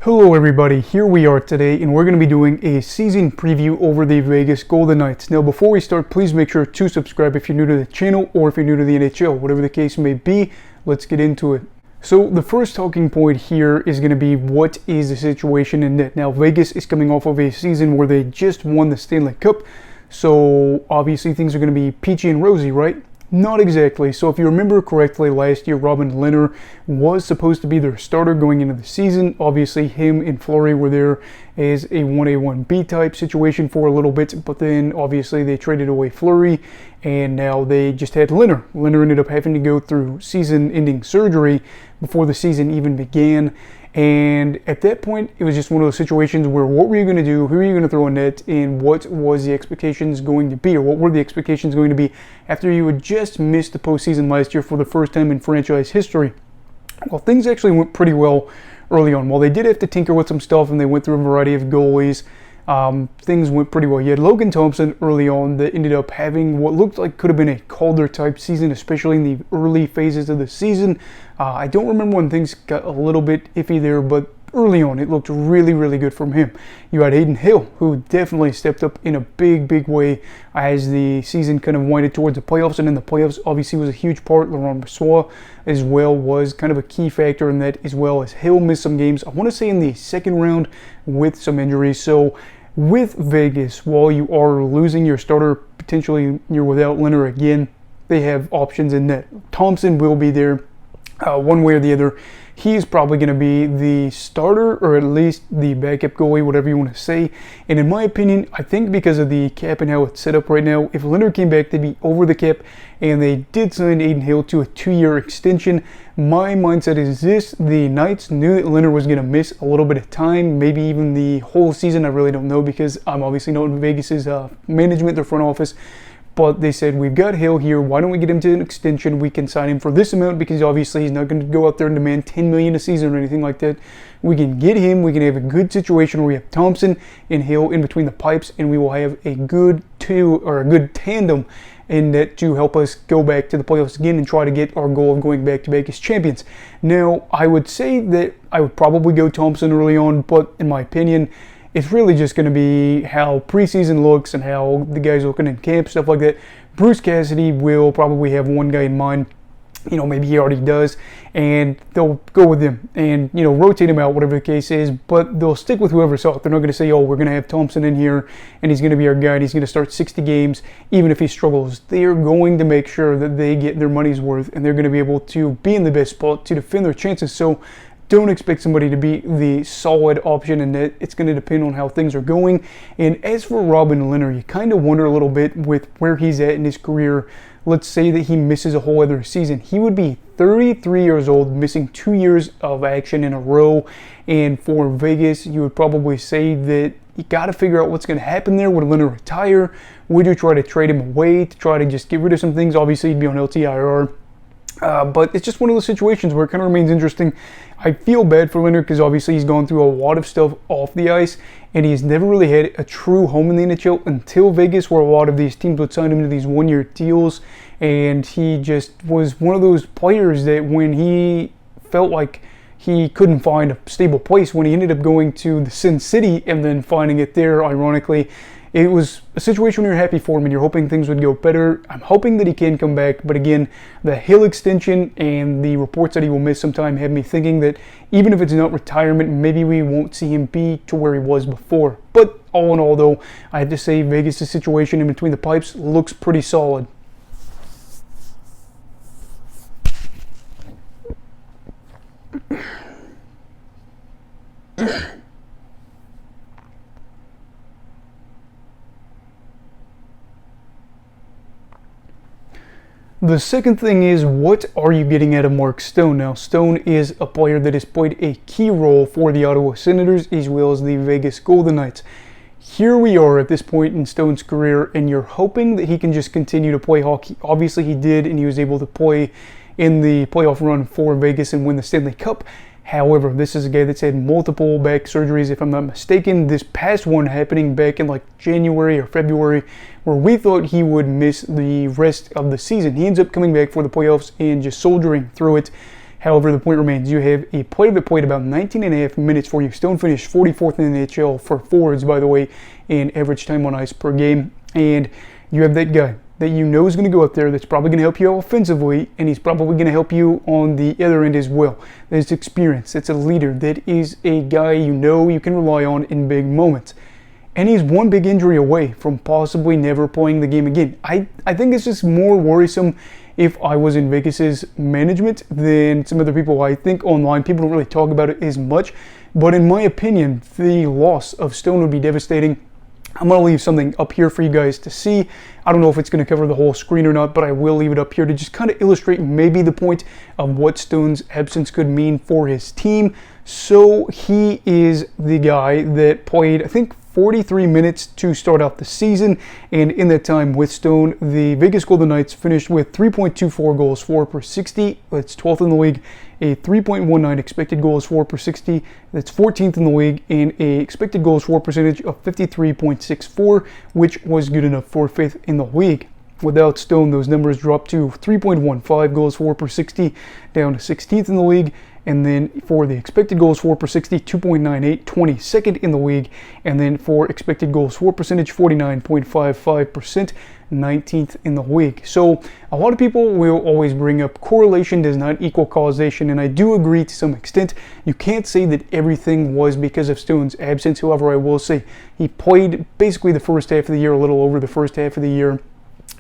Hello everybody, here we are today and we're going to be doing a season preview over the Vegas Golden Knights. Now before we start, please make sure to subscribe if you're new to the channel or if you're new to the NHL. Whatever the case may be, let's get into it. So the first talking point here is going to be what is the situation in net. Now Vegas is coming off of a season where they just won the Stanley Cup, so obviously things are going to be peachy and rosy, right? Not exactly. So if you remember correctly, last year Robin Lehner was supposed to be their starter going into the season. Obviously him and Fleury were there as a 1A 1B type situation for a little bit, but then obviously they traded away Fleury and now they just had Lehner. Lehner ended up having to go through season-ending surgery before the season even began. And at that point, it was just one of those situations where what were you going to do, who are you going to throw in net, and what was the expectations going to be, or what were the expectations going to be after you had just missed the postseason last year for the first time in franchise history? Well, things actually went pretty well early on. While they did have to tinker with some stuff and they went through a variety of goalies, things went pretty well. You had Logan Thompson early on that ended up having what looked like could have been a Calder type season, especially in the early phases of the season. I don't remember when things got a little bit iffy there, but early on it looked really, really good from him. You had Adin Hill, who definitely stepped up in a big way as the season kind of winded towards the playoffs, and in the playoffs obviously was a huge part. Laurent Brossoit as well was kind of a key factor in that, as well as Hill missed some games, I want to say in the second round with some injuries. So with Vegas, while you are losing your starter, potentially you're without Lehner again, they have options in net. Thompson will be there one way or the other. He's probably going to be the starter, or at least the backup goalie, whatever you want to say. And in my opinion, I think because of the cap and how it's set up right now, if Lehner came back, they'd be over the cap, and they did sign Adin Hill to a 2-year extension. My mindset is this: the Knights knew that Lehner was going to miss a little bit of time, maybe even the whole season. I really don't know, because I'm obviously not in Vegas's management, their front office. But they said, we've got Hill here, why don't we get him to an extension? We can sign him for this amount, because obviously he's not going to go out there and demand $10 million a season or anything like that. We can get him, we can have a good situation where we have Thompson and Hill in between the pipes, and we will have a good tandem in that to help us go back to the playoffs again and try to get our goal of going back to back as champions. Now, I would say that I would probably go Thompson early on, but in my opinion, it's really just going to be how preseason looks and how the guys looking in camp, stuff like that. Bruce Cassidy will probably have one guy in mind. You know, maybe he already does, and they'll go with him and, you know, rotate him out, whatever the case is, but they'll stick with whoever's out. They're not going to say, oh, we're going to have Thompson in here and he's going to be our guy and he's going to start 60 games even if he struggles. They're going to make sure that they get their money's worth, and they're going to be able to be in the best spot to defend their chances. So don't expect somebody to be the solid option, and it's going to depend on how things are going. And as for Robin Lehner, you kind of wonder a little bit with where he's at in his career. Let's say that he misses a whole other season. He would be 33 years old, missing 2 years of action in a row. And for Vegas, you would probably say that you got to figure out what's going to happen there. Would Lehner retire? Would you try to trade him away to try to just get rid of some things? Obviously, he'd be on LTIR. But it's just one of those situations where it kind of remains interesting. I feel bad for Lehner because obviously he's gone through a lot of stuff off the ice, and he's never really had a true home in the NHL until Vegas, where a lot of these teams would sign him to these one-year deals. And he just was one of those players that when he felt like he couldn't find a stable place, when he ended up going to the Sin City and then finding it there, ironically, it was a situation where you're happy for him and you're hoping things would go better. I'm hoping that he can come back, but again, the Hill extension and the reports that he will miss some time have me thinking that even if it's not retirement, maybe we won't see him be to where he was before. But all in all, though, I have to say Vegas' situation in between the pipes looks pretty solid. The second thing is, what are you getting out of Mark Stone? Now, Stone is a player that has played a key role for the Ottawa Senators as well as the Vegas Golden Knights. Here we are at this point in Stone's career, and you're hoping that he can just continue to play hockey. Obviously, he did, and he was able to play in the playoff run for Vegas and win the Stanley Cup. However, this is a guy that's had multiple back surgeries, if I'm not mistaken. This past one happening back in like January or February, where we thought he would miss the rest of the season. He ends up coming back for the playoffs and just soldiering through it. However, the point remains, you have a player that played about 19.5 minutes for you. Stone finished 44th in the NHL for forwards, by the way, in average time on ice per game. And you have that guy that you know is going to go up there that's probably going to help you offensively, and he's probably going to help you on the other end as well. There's experience. It's a leader. That is a guy you know you can rely on in big moments. And he's one big injury away from possibly never playing the game again. I think it's just more worrisome if I was in Vegas's management than some other people. I think online people don't really talk about it as much, but in my opinion, the loss of Stone would be devastating. I'm going to leave something up here for you guys to see. I don't know if it's going to cover the whole screen or not, but I will leave it up here to just kind of illustrate maybe the point of what Stone's absence could mean for his team. So he is the guy that played, I think, 43 minutes to start out the season, and in that time with Stone, the Vegas Golden Knights finished with 3.24 goals for per 60. That's 12th in the league. A 3.19 expected goals for per 60. That's 14th in the league, and a expected goals for percentage of 53.64, which was good enough for 5th in the league. Without Stone, those numbers dropped to 3.15 goals for per 60, down to 16th in the league. And then for the expected goals for per 60, 2.98, 22nd in the league. And then for expected goals for percentage, 49.55%, 19th in the league. So a lot of people will always bring up correlation does not equal causation, and I do agree to some extent. You can't say that everything was because of Stone's absence. However, I will say he played basically the first half of the year, a little over the first half of the year,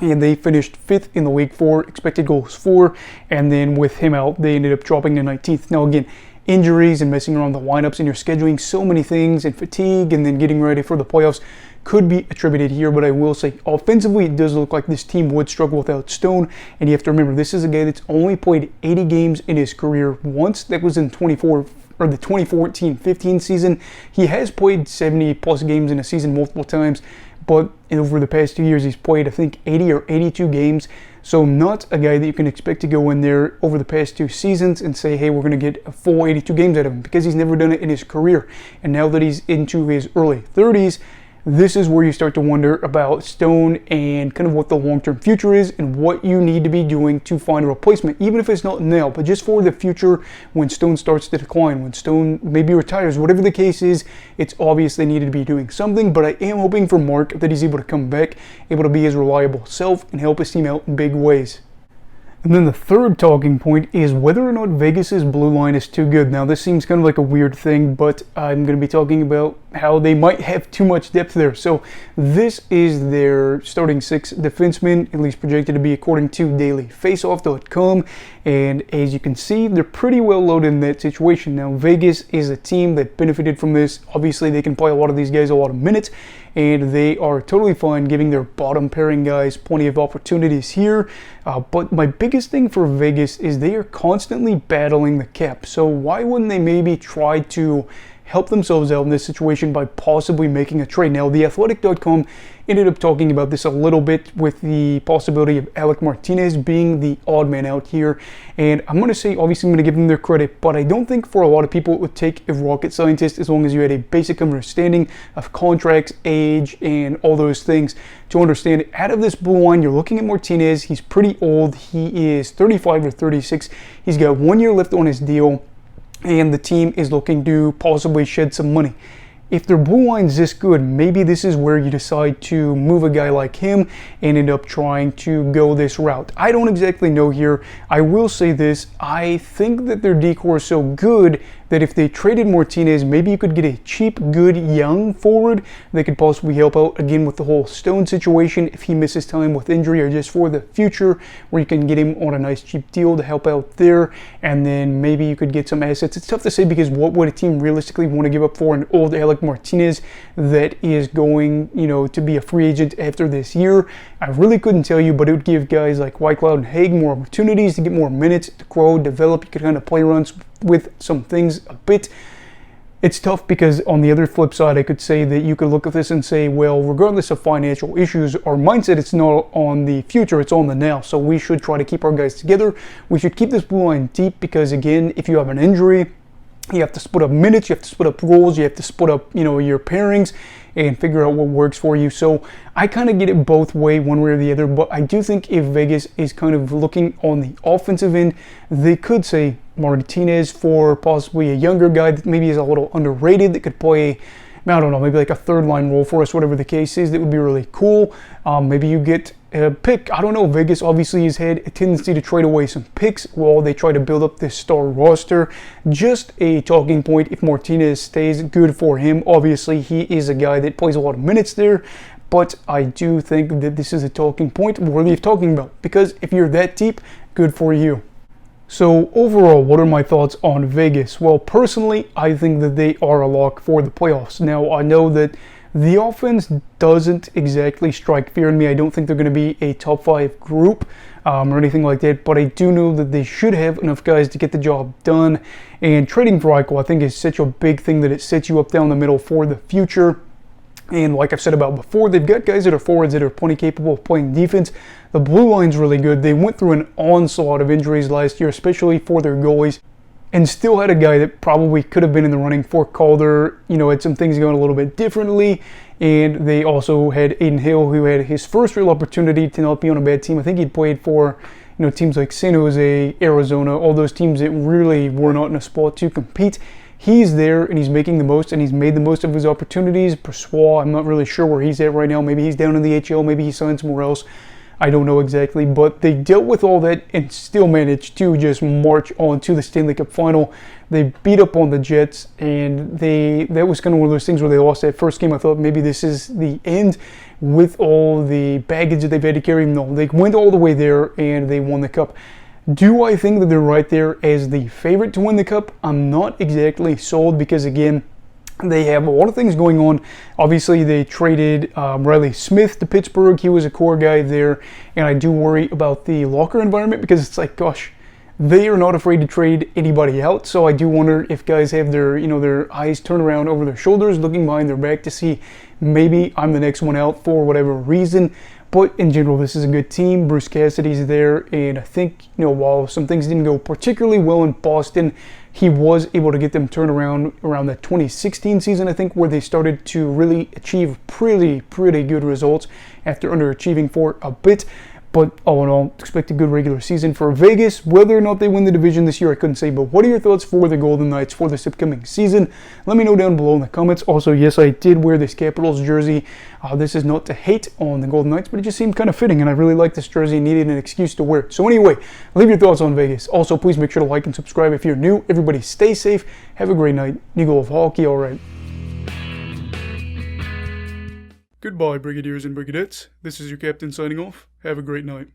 and they finished 5th in the league for expected goals for, and then with him out, they ended up dropping to 19th. Now again, injuries and messing around the lineups and you're scheduling so many things, and fatigue and then getting ready for the playoffs could be attributed here, but I will say offensively it does look like this team would struggle without Stone. And you have to remember, this is a guy that's only played 80 games in his career once. That was in the 2014-15 season. He has played 70 plus games in a season multiple times, but over the past 2 years, he's played, I think, 80 or 82 games. So not a guy that you can expect to go in there over the past 2 seasons and say, hey, we're going to get a full 82 games out of him, because he's never done it in his career. And now that he's into his early 30s, this is where you start to wonder about Stone and kind of what the long-term future is and what you need to be doing to find a replacement, even if it's not now, but just for the future when Stone starts to decline, when Stone maybe retires, whatever the case is. It's obvious they needed to be doing something, but I am hoping for Mark that he's able to come back, able to be his reliable self and help his team out in big ways. And then the third talking point is whether or not Vegas's blue line is too good. Now this seems kind of like a weird thing, but I'm going to be talking about how they might have too much depth there. So this is their starting 6 defensemen, at least projected to be according to dailyfaceoff.com. And as you can see, they're pretty well loaded in that situation. Now Vegas is a team that benefited from this. Obviously they can play a lot of these guys a lot of minutes, and they are totally fine giving their bottom pairing guys plenty of opportunities here. But my biggest thing for Vegas is they are constantly battling the cap. So why wouldn't they maybe try to help themselves out in this situation by possibly making a trade? Now, theathletic.com ended up talking about this a little bit with the possibility of Alec Martinez being the odd man out here. And I'm going to say, obviously, I'm going to give them their credit, but I don't think for a lot of people it would take a rocket scientist, as long as you had a basic understanding of contracts, age, and all those things to understand it. Out of this blue line, you're looking at Martinez. He's pretty old. He is 35 or 36. He's got 1 year left on his deal, and the team is looking to possibly shed some money. If their blue line's this good, maybe this is where you decide to move a guy like him and end up trying to go this route. I don't exactly know here. I will say this, I think that their decor is so good that if they traded Martinez, maybe you could get a cheap, good, young forward that could possibly help out again with the whole Stone situation if he misses time with injury, or just for the future where you can get him on a nice cheap deal to help out there. And then maybe you could get some assets. It's tough to say, because what would a team realistically want to give up for an old Alec Martinez that is going, to be a free agent after this year? I really couldn't tell you, but it would give guys like Whitecloud and Haig more opportunities to get more minutes, to grow, develop. You could kind of play runs with some things a bit. It's tough because on the other flip side, I could say that you could look at this and say, well, regardless of financial issues, our mindset is not on the future, it's on the now. So we should try to keep our guys together. We should keep this blue line deep, because again, if you have an injury, You have to split up minutes, you have to split up roles, you have to split up, your pairings and figure out what works for you. So I kind of get it both way, one way or the other, but I do think if Vegas is kind of looking on the offensive end, they could say Martinez for possibly a younger guy that maybe is a little underrated that could play, I don't know, maybe like a third line role for us, whatever the case is. That would be really cool. Maybe you get a pick. I don't know. Vegas obviously has had a tendency to trade away some picks while they try to build up this star roster. Just a talking point. If Martinez stays, good for him. Obviously, he is a guy that plays a lot of minutes there. But I do think that this is a talking point worthy of talking about. Because if you're that deep, good for you. So overall, what are my thoughts on Vegas? Well, personally, I think that they are a lock for the playoffs. Now, I know that the offense doesn't exactly strike fear in me. I don't think they're going to be a top 5 group or anything like that, but I do know that they should have enough guys to get the job done. And trading for Eichel, I think, is such a big thing that it sets you up down the middle for the future. And like I've said about before, they've got guys that are forwards that are plenty capable of playing defense. The blue line's really good. They went through an onslaught of injuries last year, especially for their goalies, and still had a guy that probably could have been in the running for Calder. Had some things going a little bit differently. And they also had Aiden Hill, who had his first real opportunity to not be on a bad team. I think he'd played for teams like San Jose, Arizona, all those teams that really were not in a spot to compete. He's there and he's making the most, and he's made the most of his opportunities. Persois, I'm not really sure where he's at right now. Maybe he's down in the HL, maybe he signed somewhere else. I don't know exactly, but they dealt with all that and still managed to just march on to the Stanley Cup final. They beat up on the Jets, and that was kind of one of those things where they lost that first game. I thought maybe this is the end with all the baggage that they've had to carry. No, they went all the way there and they won the Cup. Do I think that they're right there as the favorite to win the Cup? I'm not exactly sold because, again, they have a lot of things going on. Obviously, they traded Riley Smith to Pittsburgh. He was a core guy there. And I do worry about the locker environment because it's like, gosh, they are not afraid to trade anybody out. So I do wonder if guys have their eyes turned around over their shoulders, looking behind their back to see maybe I'm the next one out for whatever reason. But in general, this is a good team. Bruce Cassidy's there, and I think, while some things didn't go particularly well in Boston, he was able to get them turned around that 2016 season, I think, where they started to really achieve pretty good results after underachieving for a bit. But all in all, expect a good regular season for Vegas. Whether or not they win the division this year, I couldn't say. But what are your thoughts for the Golden Knights for this upcoming season? Let me know down below in the comments. Also, yes, I did wear this Capitals jersey. This is not to hate on the Golden Knights, but it just seemed kind of fitting, and I really like this jersey and needed an excuse to wear it. So anyway, leave your thoughts on Vegas. Also, please make sure to like and subscribe if you're new. Everybody stay safe. Have a great night. Eagle of Hockey, all right. Goodbye, Brigadiers and Brigadettes. This is your captain signing off. Have a great night.